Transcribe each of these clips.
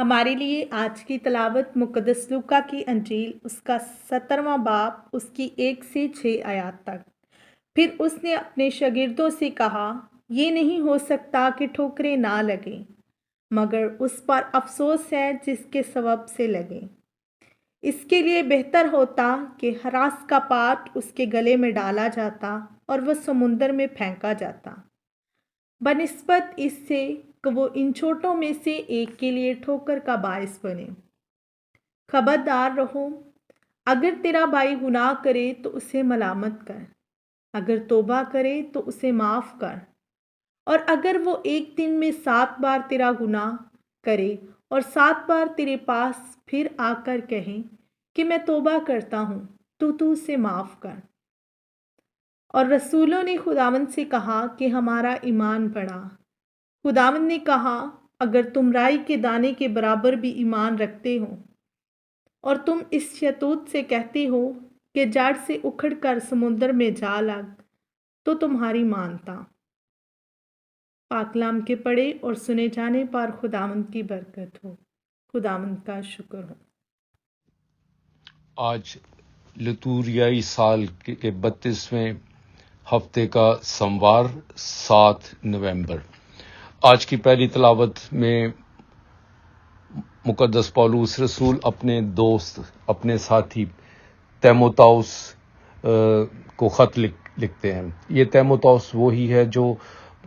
ہمارے لیے آج کی تلاوت مقدس لوکا کی انجیل اس کا 17واں باب اس کی 1 سے 6 آیات تک۔ پھر اس نے اپنے شاگردوں سے کہا، یہ نہیں ہو سکتا کہ ٹھوکریں نہ لگیں، مگر اس پر افسوس ہے جس کے سبب سے لگیں۔ اس کے لیے بہتر ہوتا کہ ہراس کا پاٹ اس کے گلے میں ڈالا جاتا اور وہ سمندر میں پھینکا جاتا، بنسبت اس سے کہ وہ ان چھوٹوں میں سے ایک کے لیے ٹھوکر کا باعث بنے۔ خبردار رہو، اگر تیرا بھائی گناہ کرے تو اسے ملامت کر، اگر توبہ کرے تو اسے معاف کر، اور اگر وہ ایک دن میں 7 بار تیرا گناہ کرے اور 7 بار تیرے پاس پھر آ کر کہے کہ میں توبہ کرتا ہوں، تو اسے معاف کر۔ اور رسولوں نے خداوند سے کہا کہ ہمارا ایمان بڑھا۔ خداوند نے کہا، اگر تم رائی کے دانے کے برابر بھی ایمان رکھتے ہو اور تم اس شیطوت سے کہتے ہو کہ جڑ سے اکھڑ کر سمندر میں جا لگ، تو تمہاری مانتا۔ پاک کلام کے پڑھے اور سنے جانے پر خداوند کی برکت ہو۔ خداوند کا شکر ہو۔ آج لتوریائی سال کے 32ویں ہفتے کا سوموار 7 نومبر۔ آج کی پہلی تلاوت میں مقدس پولوس رسول اپنے دوست، اپنے ساتھی تیموتاؤس کو خط لکھتے ہیں۔ یہ تیموتاؤس وہی ہے جو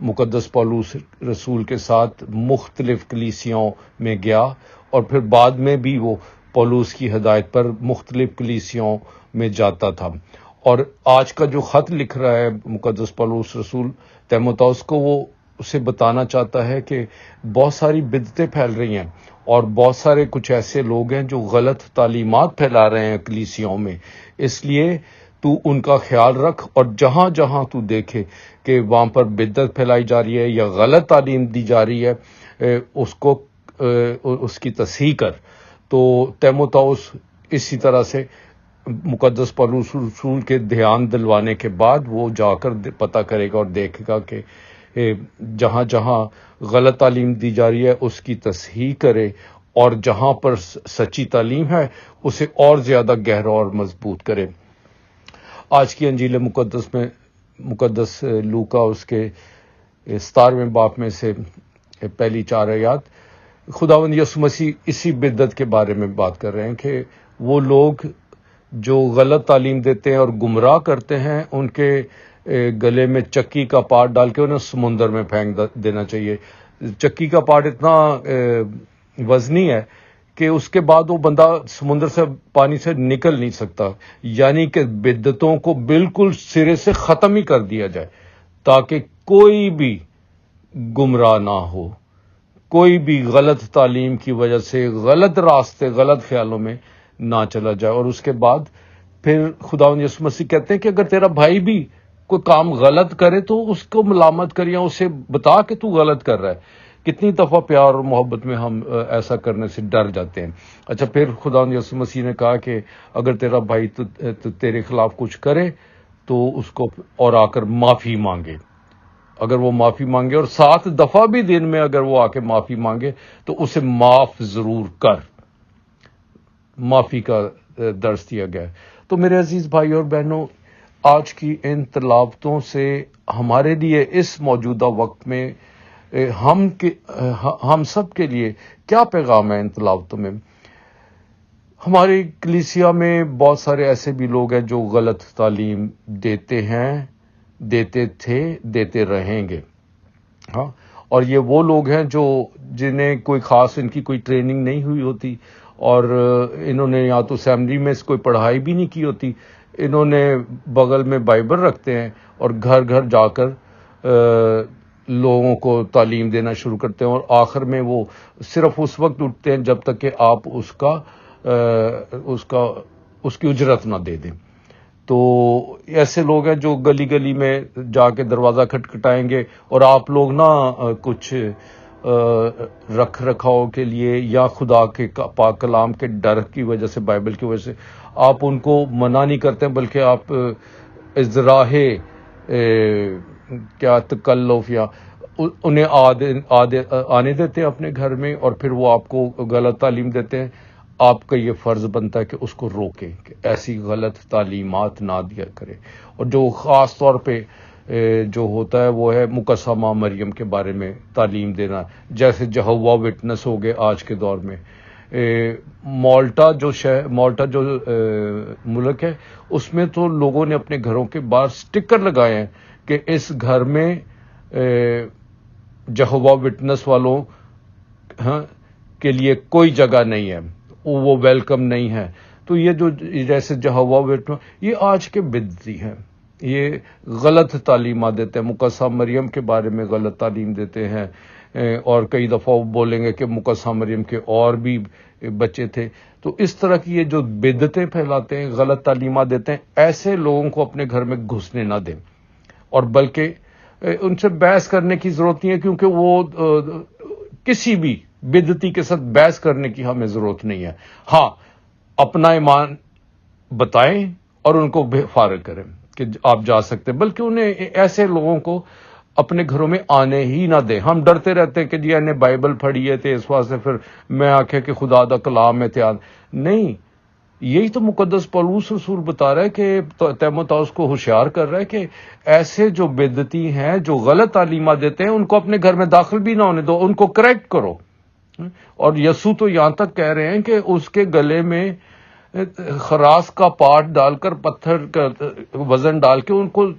مقدس پولوس رسول کے ساتھ مختلف کلیسیاؤں میں گیا اور پھر بعد میں بھی وہ پولوس کی ہدایت پر مختلف کلیسیاؤں میں جاتا تھا۔ اور آج کا جو خط لکھ رہا ہے مقدس پولوس رسول تیموتاؤس کو، وہ اسے بتانا چاہتا ہے کہ بہت ساری بدعتیں پھیل رہی ہیں اور بہت سارے کچھ ایسے لوگ ہیں جو غلط تعلیمات پھیلا رہے ہیں کلیسیاؤں میں، اس لیے تو ان کا خیال رکھ، اور جہاں جہاں تو دیکھے کہ وہاں پر بدعت پھیلائی جا رہی ہے یا غلط تعلیم دی جا رہی ہے، اس کی تصحیح کر۔ تو تیموتاؤس اسی طرح سے مقدس پولوس رسول کے دھیان دلوانے کے بعد وہ جا کر پتہ کرے گا اور دیکھے گا کہ جہاں جہاں غلط تعلیم دی جا رہی ہے اس کی تصحیح کرے، اور جہاں پر سچی تعلیم ہے اسے اور زیادہ گہرا اور مضبوط کرے۔ آج کی انجیل مقدس میں مقدس لوکا اس کے 17ویں باب میں سے پہلی 4 آیات خداوند یسوع مسیح اسی بدعت کے بارے میں بات کر رہے ہیں کہ وہ لوگ جو غلط تعلیم دیتے ہیں اور گمراہ کرتے ہیں، ان کے گلے میں چکی کا پاٹ ڈال کے انہیں سمندر میں پھینک دینا چاہیے۔ چکی کا پاٹ اتنا وزنی ہے کہ اس کے بعد وہ بندہ سمندر سے پانی سے نکل نہیں سکتا، یعنی کہ بدعتوں کو بالکل سرے سے ختم ہی کر دیا جائے تاکہ کوئی بھی گمراہ نہ ہو، کوئی بھی غلط تعلیم کی وجہ سے غلط راستے، غلط خیالوں میں نہ چلا جائے۔ اور اس کے بعد پھر خداوند یسوع مسیح کہتے ہیں کہ اگر تیرا بھائی بھی کوئی کام غلط کرے تو اس کو ملامت کر یا اسے بتا کہ تو غلط کر رہا ہے۔ کتنی دفعہ پیار اور محبت میں ہم ایسا کرنے سے ڈر جاتے ہیں۔ اچھا، پھر خداوند یسوع مسیح نے کہا کہ اگر تیرا بھائی تو تیرے خلاف کچھ کرے تو اس کو اور آ کر معافی مانگے۔ اگر وہ معافی مانگے اور 7 دفعہ بھی دن میں اگر وہ آ کے معافی مانگے تو اسے معاف ضرور کر۔ معافی کا درس دیا گیا ہے۔ تو میرے عزیز بھائی اور بہنوں، آج کی ان تلاوتوں سے ہمارے لیے اس موجودہ وقت میں ہم سب کے لیے کیا پیغام ہے ان تلاوتوں میں؟ ہماری کلیسیا میں بہت سارے ایسے بھی لوگ ہیں جو غلط تعلیم دیتے ہیں، دیتے تھے، دیتے رہیں گے۔ ہاں، اور یہ وہ لوگ ہیں جنہیں کوئی خاص ان کی کوئی ٹریننگ نہیں ہوئی ہوتی، اور انہوں نے یا تو اسمبلی میں کوئی پڑھائی بھی نہیں کی ہوتی، انہوں نے بغل میں بائبل رکھتے ہیں اور گھر گھر جا کر لوگوں کو تعلیم دینا شروع کرتے ہیں، اور آخر میں وہ صرف اس وقت اٹھتے ہیں جب تک کہ آپ اس کی اجرت نہ دے دیں۔ تو ایسے لوگ ہیں جو گلی گلی میں جا کے دروازہ کھٹکھٹائیں گے، اور آپ لوگ نا کچھ رکھ رکھاؤ کے لیے یا خدا کے پاک کلام کے ڈر کی وجہ سے، بائبل کی وجہ سے آپ ان کو منع نہیں کرتے، بلکہ آپ ازراہ کیا تکلف یا انہیں آنے دیتے ہیں اپنے گھر میں، اور پھر وہ آپ کو غلط تعلیم دیتے ہیں. آپ کا یہ فرض بنتا ہے کہ اس کو روکیں کہ ایسی غلط تعلیمات نہ دیا کرے. اور جو خاص طور پہ جو ہوتا ہے وہ ہے مقسمہ مریم کے بارے میں تعلیم دینا، جیسے جہوہ وٹنس ہو گئے آج کے دور میں. مالٹا جو ملک ہے، اس میں تو لوگوں نے اپنے گھروں کے باہر سٹکر لگائے ہیں کہ اس گھر میں جہوہ وٹنس والوں کے لیے کوئی جگہ نہیں ہے، وہ ویلکم نہیں ہے. تو یہ جو جیسے جہوہ وٹنس، یہ آج کے بدعتی ہیں، یہ غلط تعلیمات دیتے ہیں. مقدسہ مریم کے بارے میں غلط تعلیم دیتے ہیں، اور کئی دفعہ وہ بولیں گے کہ مقدسہ مریم کے اور بھی بچے تھے. تو اس طرح کی یہ جو بدعتیں پھیلاتے ہیں، غلط تعلیمات دیتے ہیں، ایسے لوگوں کو اپنے گھر میں گھسنے نہ دیں. اور بلکہ ان سے بحث کرنے کی ضرورت نہیں ہے، کیونکہ وہ کسی بھی بدعتی کے ساتھ بحث کرنے کی ہمیں ضرورت نہیں ہے. ہاں، اپنا ایمان بتائیں اور ان کو فارغ کریں کہ آپ جا سکتے ہیں، بلکہ انہیں ایسے لوگوں کو اپنے گھروں میں آنے ہی نہ دیں. ہم ڈرتے رہتے ہیں کہ جی نے بائبل پڑھی ہے تو اس واسطے پھر میں آکھے کہ خدا دا کلام ہے تیار نہیں. یہی تو مقدس پولس رسول بتا رہا ہے کہ تیموتھاؤس کو ہوشیار کر رہا ہے کہ ایسے جو بدعتی ہیں، جو غلط تعلیمات دیتے ہیں، ان کو اپنے گھر میں داخل بھی نہ ہونے دو، ان کو کریکٹ کرو. اور یسوع تو یہاں تک کہہ رہے ہیں کہ اس کے گلے میں خراس کا پاٹ ڈال کر، پتھر کا وزن ڈال کے ان کو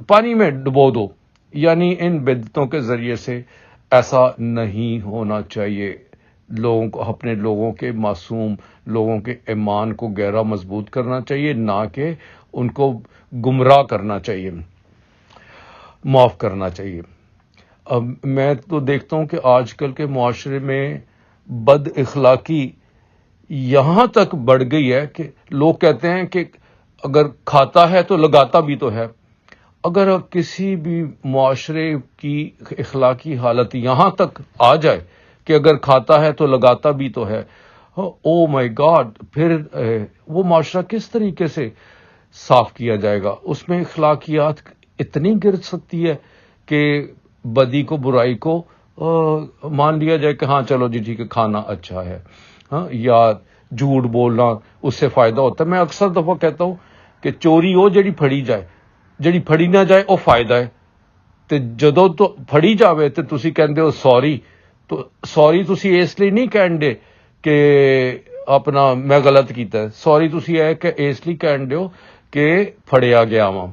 پانی میں ڈبو دو. یعنی ان بدعتوں کے ذریعے سے ایسا نہیں ہونا چاہیے. لوگوں کو، اپنے لوگوں کے، معصوم لوگوں کے ایمان کو گہرا مضبوط کرنا چاہیے، نہ کہ ان کو گمراہ کرنا چاہیے، معاف کرنا چاہیے. اب میں تو دیکھتا ہوں کہ آج کل کے معاشرے میں بد اخلاقی یہاں تک بڑھ گئی ہے کہ لوگ کہتے ہیں کہ اگر کھاتا ہے تو لگاتا بھی تو ہے. اگر کسی بھی معاشرے کی اخلاقی حالت یہاں تک آ جائے کہ اگر کھاتا ہے تو لگاتا بھی تو ہے، او مائی گاڈ، پھر وہ معاشرہ کس طریقے سے صاف کیا جائے گا؟ اس میں اخلاقیات اتنی گر سکتی ہے کہ بدی کو، برائی کو مان لیا جائے کہ ہاں چلو جی ٹھیک ہے، کھانا اچھا ہے. یا جھوٹ بولنا، اس سے فائدہ ہوتا ہے. میں اکثر دفعہ کہتا ہوں کہ چوری ہو جڑی پھڑی جائے، جڑی پھڑی نہ جائے وہ فائدہ ہے. تے جدوں تو پھڑی جاوے تے تسی کہندے ہو سوری، تو سوری تسی اس لیے نہیں کہندے کہ اپنا میں غلط کیتا ہے، سوری تسی ہے کہ اس لیے کہندے ہو کہ پھڑیا گیا ہاں.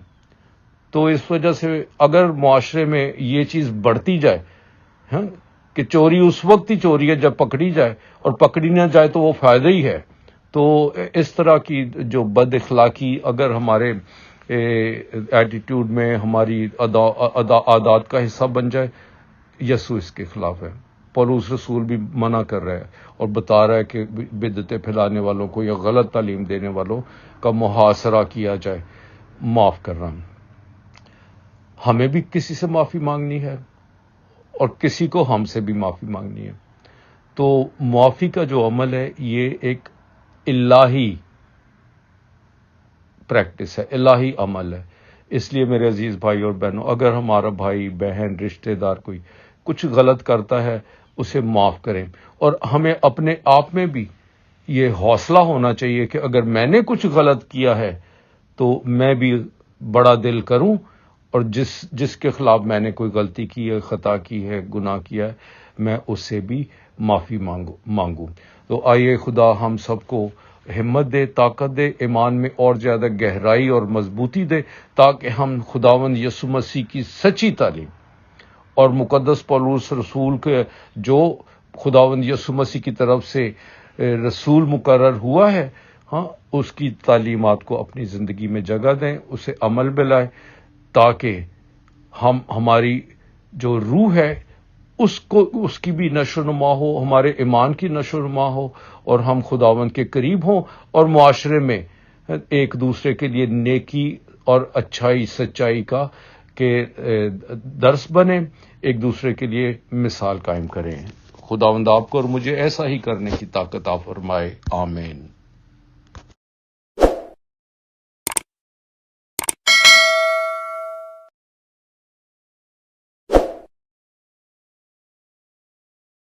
تو اس وجہ سے اگر معاشرے میں یہ چیز بڑھتی جائے کہ چوری اس وقت ہی چوری ہے جب پکڑی جائے، اور پکڑی نہ جائے تو وہ فائدہ ہی ہے، تو اس طرح کی جو بد اخلاقی اگر ہمارے ایٹیٹیوڈ میں، ہماری عادات کا حصہ بن جائے، یسوع اس کے خلاف ہے. پولس رسول بھی منع کر رہا ہے اور بتا رہا ہے کہ بدعتیں پھیلانے والوں کو یا غلط تعلیم دینے والوں کا محاصرہ کیا جائے، معاف کرنا. ہمیں بھی کسی سے معافی مانگنی ہے اور کسی کو ہم سے بھی معافی مانگنی ہے. تو معافی کا جو عمل ہے یہ ایک الہی پریکٹس ہے، الہی عمل ہے. اس لیے میرے عزیز بھائی اور بہنوں، اگر ہمارا بھائی، بہن، رشتہ دار کوئی کچھ غلط کرتا ہے، اسے معاف کریں. اور ہمیں اپنے آپ میں بھی یہ حوصلہ ہونا چاہیے کہ اگر میں نے کچھ غلط کیا ہے تو میں بھی بڑا دل کروں، اور جس کے خلاف میں نے کوئی غلطی کی ہے، خطا کی ہے، گناہ کیا ہے، میں اس سے بھی معافی مانگوں. تو آئیے خدا ہم سب کو ہمت دے، طاقت دے، ایمان میں اور زیادہ گہرائی اور مضبوطی دے، تاکہ ہم خداوند یسوع مسیح کی سچی تعلیم اور مقدس پولس رسول کے جو خداوند یسوع مسیح کی طرف سے رسول مقرر ہوا ہے، اس کی تعلیمات کو اپنی زندگی میں جگہ دیں، اسے عمل میں لائیں، تاکہ ہماری جو روح ہے اس کی بھی نشو و نما ہو، ہمارے ایمان کی نشو و نما ہو، اور ہم خداوند کے قریب ہوں، اور معاشرے میں ایک دوسرے کے لیے نیکی اور اچھائی، سچائی کا کہ درس بنے، ایک دوسرے کے لیے مثال قائم کریں. خداوند آپ کو اور مجھے ایسا ہی کرنے کی طاقت عطا فرمائے. آمین.